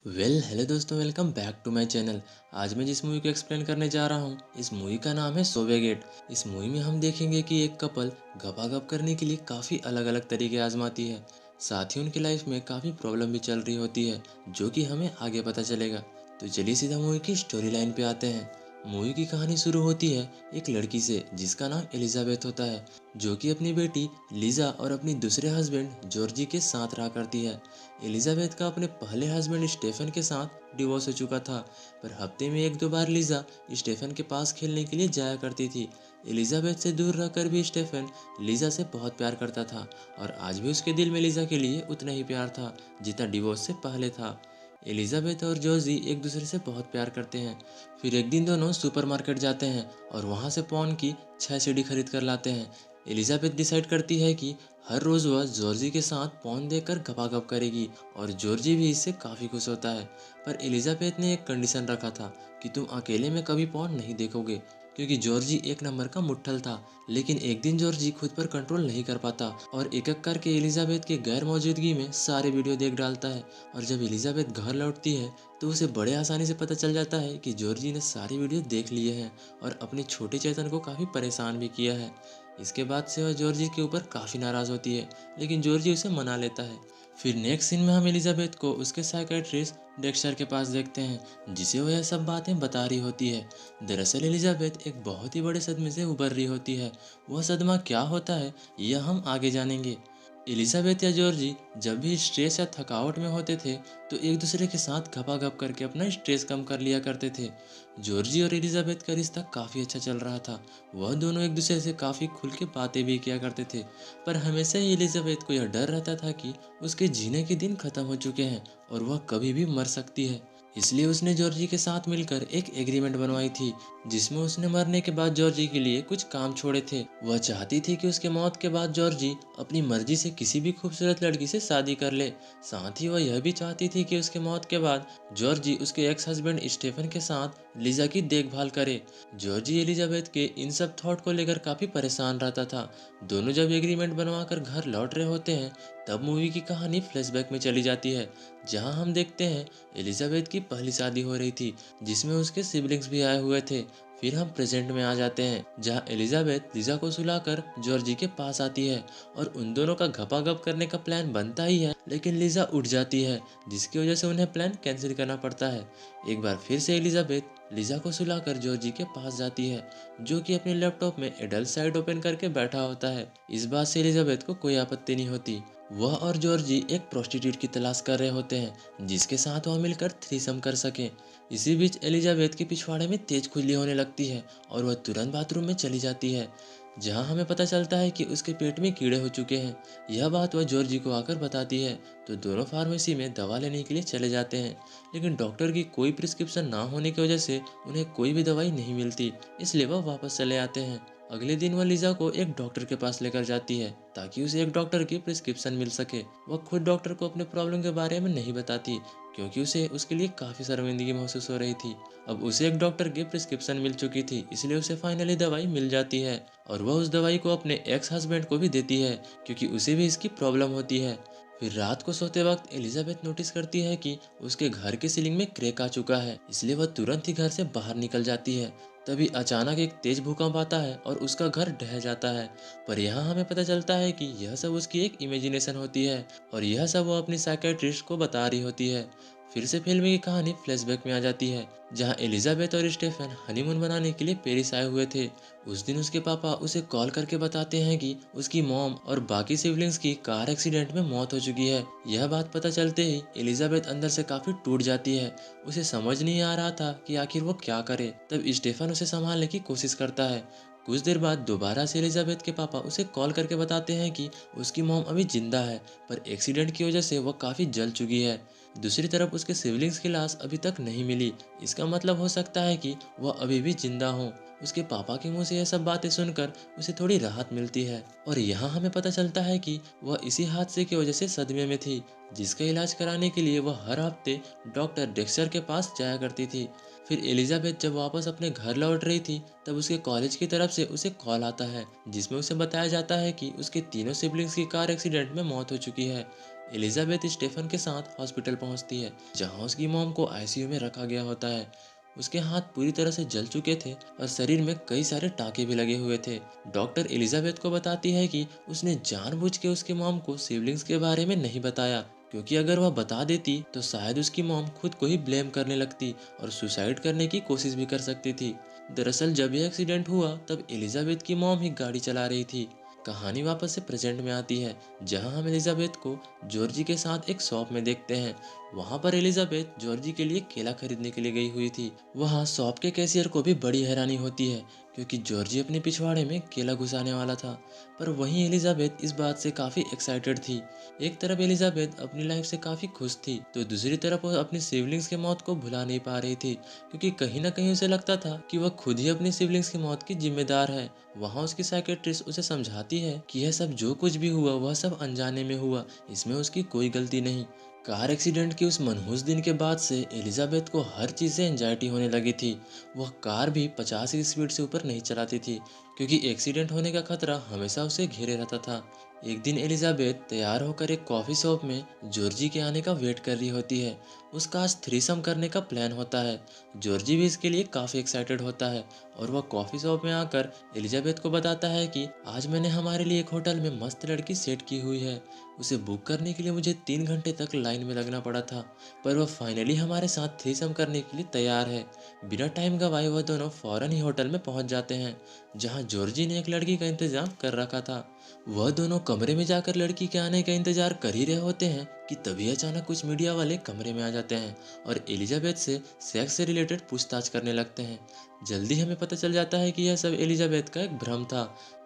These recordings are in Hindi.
हेलो दोस्तों, welcome back to my channel. आज मैं जिस मूवी को एक्सप्लेन करने जा रहा हूँ, इस मूवी का नाम है सोवेगेट। इस मूवी में हम देखेंगे कि एक कपल गपागप करने के लिए काफ़ी अलग अलग तरीके आजमाती है। साथ ही उनकी लाइफ में काफ़ी प्रॉब्लम भी चल रही होती है, जो कि हमें आगे पता चलेगा। तो चलिए सीधा मूवी की स्टोरी लाइन पे आते हैं। मूवी की कहानी शुरू होती है एक लड़की से जिसका नाम एलिजाबेथ होता है, जो कि अपनी बेटी लीजा और अपनी दूसरे हस्बैंड जॉर्जी के साथ रहा करती है। एलिजाबेथ का अपने पहले हस्बैंड स्टेफन के साथ डिवोर्स हो चुका था, पर हफ्ते में एक दो बार लीजा स्टेफन के पास खेलने के लिए जाया करती थी। एलिजाबेथ से दूर रहकर भी स्टेफन लीजा से बहुत प्यार करता था, और आज भी उसके दिल में लीजा के लिए उतना ही प्यार था जितना डिवोर्स से पहले था। एलिजाबेथ और जॉर्जी एक दूसरे से बहुत प्यार करते हैं। फिर एक दिन दोनों सुपरमार्केट जाते हैं और वहाँ से पॉन की 6 सीढ़ी खरीद कर लाते हैं। एलिजाबेथ डिसाइड करती है कि हर रोज़ वह जॉर्जी के साथ पौन देकर गपागप करेगी, और जॉर्जी भी इससे काफ़ी खुश होता है। पर एलिजाबेथ ने एक कंडीशन रखा था कि तुम अकेले में कभी पौन नहीं देखोगे, क्योंकि जॉर्जी एक नंबर का मुट्ठल था। लेकिन एक दिन जॉर्जी खुद पर कंट्रोल नहीं कर पाता और एक एक करके एलिजाबेथ के गैर मौजूदगी में सारे वीडियो देख डालता है। और जब एलिजाबेथ घर लौटती है तो उसे बड़े आसानी से पता चल जाता है कि जॉर्जी ने सारी वीडियो देख लिए हैं और अपने छोटे चेतन को काफ़ी परेशान भी किया है। इसके बाद से वह जॉर्जी के ऊपर काफ़ी नाराज़ होती है, लेकिन जॉर्जी उसे मना लेता है। फिर नेक्स्ट सीन में हम एलिजाबेथ को उसके साइकेट्रिस्ट डेक्स्टर के पास देखते हैं, जिसे वह यह सब बातें बता रही होती है। दरअसल एलिजाबेथ एक बहुत ही बड़े सदमे से उबर रही होती है। वह सदमा क्या होता है यह हम आगे जानेंगे। एलिजाबेथ या जॉर्जी जब भी स्ट्रेस या थकावट में होते थे तो एक दूसरे के साथ गपागप करके अपना स्ट्रेस कम कर लिया करते थे। जॉर्जी और एलिजाबेथ का रिश्ता काफ़ी अच्छा चल रहा था। वह दोनों एक दूसरे से काफ़ी खुल के बातें भी किया करते थे, पर हमेशा ही एलिजाबेथ को यह डर रहता था कि उसके जीने के दिन खत्म हो चुके हैं और वह कभी भी मर सकती है। इसलिए उसने जॉर्जी के साथ मिलकर एक एग्रीमेंट बनवाई थी, जिसमें उसने मरने के बाद जॉर्जी के लिए कुछ काम छोड़े थे। वह चाहती थी कि उसके मौत के बाद जॉर्जी अपनी मर्जी से किसी भी खूबसूरत लड़की से शादी कर ले। साथ ही वह यह भी चाहती थी कि उसके मौत के बाद जॉर्जी उसके एक्स हस्बैंड स्टेफन के साथ लीजा की देखभाल करे। जॉर्जी एलिजाबेथ के इन सब थॉट को लेकर काफ़ी परेशान रहता था। दोनों जब एग्रीमेंट बनवाकर घर लौट रहे होते हैं, तब मूवी की कहानी फ्लैशबैक में चली जाती है, जहां हम देखते हैं एलिजाबेथ की पहली शादी हो रही थी, जिसमें उसके सिबलिंग्स भी आए हुए थे। फिर हम प्रेजेंट में आ जाते हैं, जहां एलिजाबेथ लीजा को सुलाकर जॉर्जी के पास आती है और उन दोनों का गपागप करने का प्लान बनता ही है, लेकिन लीजा उठ जाती है, जिसकी वजह से उन्हें प्लान कैंसिल करना पड़ता है। एक बार फिर से एलिजाबेथ लीजा को सुलाकर जॉर्जी के पास जाती है, जो कि अपने लैपटॉप में एडल्ट साइट ओपन करके बैठा होता है। इस बात से एलिजाबेथ को कोई आपत्ति नहीं होती। वह और जॉर्जी एक प्रोस्टिट्यूट की तलाश कर रहे होते हैं, जिसके साथ वह मिलकर थ्रीसम कर सकें। इसी बीच एलिजाबेथ के पिछवाड़े में तेज खुजली होने लगती है और वह तुरंत बाथरूम में चली जाती है, जहां हमें पता चलता है कि उसके पेट में कीड़े हो चुके हैं। यह बात वह जॉर्जी को आकर बताती है, तो दोनों फार्मेसी में दवा लेने के लिए चले जाते हैं, लेकिन डॉक्टर की कोई प्रिस्क्रिप्शन ना होने की वजह से उन्हें कोई भी दवाई नहीं मिलती, इसलिए वह वापस चले आते हैं। अगले दिन वह लीजा को एक डॉक्टर के पास लेकर जाती है, ताकि उसे एक डॉक्टर की प्रिस्क्रिप्शन मिल सके। वह खुद डॉक्टर को अपने प्रॉब्लम के बारे में नहीं बताती, क्योंकि उसे उसके लिए काफ़ी शर्मिंदगी महसूस हो रही थी। अब उसे एक डॉक्टर की प्रिस्क्रिप्शन मिल चुकी थी, इसलिए उसे फाइनली दवाई मिल जाती है, और वह उस दवाई को अपने एक्स हस्बैंड को भी देती है, क्योंकि उसे भी इसकी प्रॉब्लम होती है। फिर रात को सोते वक्त एलिजाबेथ नोटिस करती है कि उसके घर के सीलिंग में क्रैक आ चुका है, इसलिए वह तुरंत ही घर से बाहर निकल जाती है। तभी अचानक एक तेज भूकंप आता है और उसका घर ढह जाता है। पर यहाँ हमें पता चलता है कि यह सब उसकी एक इमेजिनेशन होती है, और यह सब वो अपनी साइकेट्रिस्ट को बता रही होती है। फिर से फिल्म की कहानी फ्लैशबैक में आ जाती है, जहाँ एलिजाबेथ और स्टेफन हनीमून मनाने के लिए पेरिस आए हुए थे। उस दिन उसके पापा उसे कॉल करके बताते हैं कि उसकी मॉम और बाकी सिबलिंग्स की कार एक्सीडेंट में मौत हो चुकी है। यह बात पता चलते ही एलिजाबेथ अंदर से काफी टूट जाती है। उसे समझ नहीं आ रहा था कि आखिर वो क्या करे। तब स्टेफन उसे संभालने की कोशिश करता है। कुछ देर बाद दोबारा से एलिजाबेथ के पापा उसे कॉल करके बताते हैं कि उसकी मॉम अभी जिंदा है, पर एक्सीडेंट की वजह से वह काफ़ी जल चुकी है। दूसरी तरफ उसके सिबलिंग्स की लाश अभी तक नहीं मिली। इसका मतलब हो सकता है कि वह अभी भी जिंदा हो। उसके पापा के मुंह से यह सब बातें सुनकर उसे थोड़ी राहत मिलती है, और यहाँ हमें पता चलता है कि वह इसी हादसे की वजह से सदमे में थी, जिसका इलाज कराने के लिए वह हर हफ्ते डॉक्टर डेक्स्टर के पास जाया करती थी। फिर एलिजाबेथ जब वापस अपने घर लौट रही थी, तब उसके कॉलेज की तरफ से उसे कॉल आता है, जिसमें उसे बताया जाता है कि उसके तीनों सिबलिंग्स की कार एक्सीडेंट में मौत हो चुकी है। एलिजाबेथ स्टेफन के साथ हॉस्पिटल पहुंचती है, जहां उसकी मॉम को आईसीयू में रखा गया होता है। उसके हाथ पूरी तरह से जल चुके थे और शरीर में कई सारे टाँके भी लगे हुए थे। डॉक्टर एलिजाबेथ को बताती है कि उसने जानबूझ के उसकी मॉम को सिबलिंग्स के बारे में नहीं बताया, क्योंकि अगर वह बता देती तो शायद उसकी मॉम खुद को ही ब्लेम करने लगती और सुसाइड करने की कोशिश भी कर सकती थी। दरअसल जब यह एक्सीडेंट हुआ तब एलिजाबेथ की मॉम ही गाड़ी चला रही थी। कहानी वापस से प्रेजेंट में आती है, जहां हम एलिजाबेथ को जॉर्जी के साथ एक शॉप में देखते हैं। वहां पर एलिजाबेथ जॉर्जी के लिए केला खरीदने के लिए गई हुई थी। वहां शॉप के कैशियर को भी बड़ी हैरानी होती है, क्योंकि जॉर्जी अपने पिछवाड़े में केला घुसाने वाला था। पर वहीं एलिजाबेथ इस बात से काफी एक्साइटेड थी। एक तरफ एलिजाबेथ अपनी लाइफ से काफी खुश थी, तो दूसरी तरफ वो अपनी सिबलिंग्स की मौत को भुला नहीं पा रही थी, क्योंकि कहीं ना कहीं उसे लगता था कि वह खुद ही अपनी सिबलिंग्स की मौत की जिम्मेदार है। वहां उसकी साइकेट्रिस्ट उसे समझाती है कि यह सब जो कुछ भी हुआ वह सब अनजाने में हुआ, इसमें उसकी कोई गलती नहीं। कार एक्सीडेंट के उस मनहूस दिन के बाद से एलिजाबेथ को हर चीज़ से एंजाइटी होने लगी थी। वह कार भी 50 की स्पीड से ऊपर नहीं चलाती थी, क्योंकि एक्सीडेंट होने का खतरा हमेशा उसे घेरे रहता था। एक दिन एलिजाबेथ तैयार होकर एक कॉफ़ी शॉप में जॉर्जी के आने का वेट कर रही होती है। उसका आज थ्रीसम करने का प्लान होता है। जॉर्जी भी इसके लिए काफ़ी एक्साइटेड होता है और वह कॉफ़ी शॉप में आकर एलिजाबेथ को बताता है कि आज मैंने हमारे लिए एक होटल में मस्त लड़की सेट की हुई है। उसे बुक करने के लिए मुझे 3 घंटे तक लाइन में लगना पड़ा था, पर वह फाइनली हमारे साथ थ्रीसम करने के लिए तैयार है। बिना टाइम गवाए वह दोनों फौरन ही होटल में पहुंच जाते हैं, जहां जॉर्जी ने एक लड़की का इंतजाम कर रखा था। वह दोनों कमरे में जाकर लड़की के आने का इंतजार कर ही रहे होते हैं कि तभी अचानक कुछ मीडिया वाले कमरे में आ जाते हैं और एलिजाबेथ से सेक्स से रिलेटेड पूछताछ करने लगते हैं। जल्दी हमें पता चल जाता है कि यह सब एलिजाबेथ का एक भ्रम था।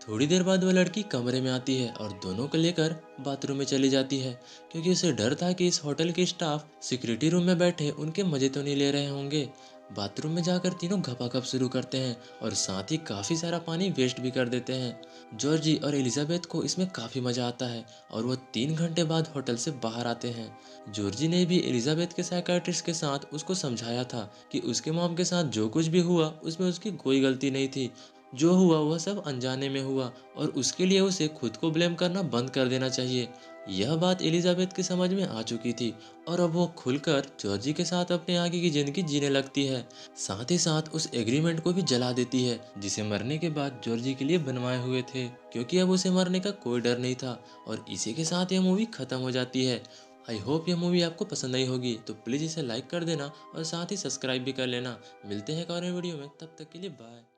थोड़ी देर बाद वह लड़की कमरे में आती है और दोनों को लेकर बाथरूम में चली जाती है, क्योंकि उसे डर था कि इस होटल के स्टाफ सिक्योरिटी रूम में बैठे उनके मजे तो नहीं ले रहे होंगे। बाथरूम में जाकर तीनों घपाघप शुरू करते हैं और साथ ही काफ़ी सारा पानी वेस्ट भी कर देते हैं। जॉर्जी और एलिजाबेथ को इसमें काफ़ी मज़ा आता है और वह 3 घंटे बाद होटल से बाहर आते हैं। जॉर्जी ने भी एलिजाबेथ के साइकाइट्रिस्ट के साथ उसको समझाया था कि उसके मॉम के साथ जो कुछ भी हुआ उसमें उसकी कोई गलती नहीं थी। जो हुआ वह सब अनजाने में हुआ और उसके लिए उसे खुद को ब्लेम करना बंद कर देना चाहिए। यह बात एलिजाबेथ की समझ में आ चुकी थी और अब वो खुलकर जॉर्जी के साथ अपने आगे की जिंदगी जीने लगती है। साथ ही साथ उस एग्रीमेंट को भी जला देती है जिसे मरने के बाद जॉर्जी के लिए बनवाए हुए थे, क्योंकि अब उसे मरने का कोई डर नहीं था। और इसी के साथ यह मूवी खत्म हो जाती है। आई होप यह मूवी आपको पसंद आई होगी, तो प्लीज़ इसे लाइक कर देना और साथ ही सब्सक्राइब भी कर लेना। मिलते हैं एक और वीडियो में, तब तक के लिए बाय।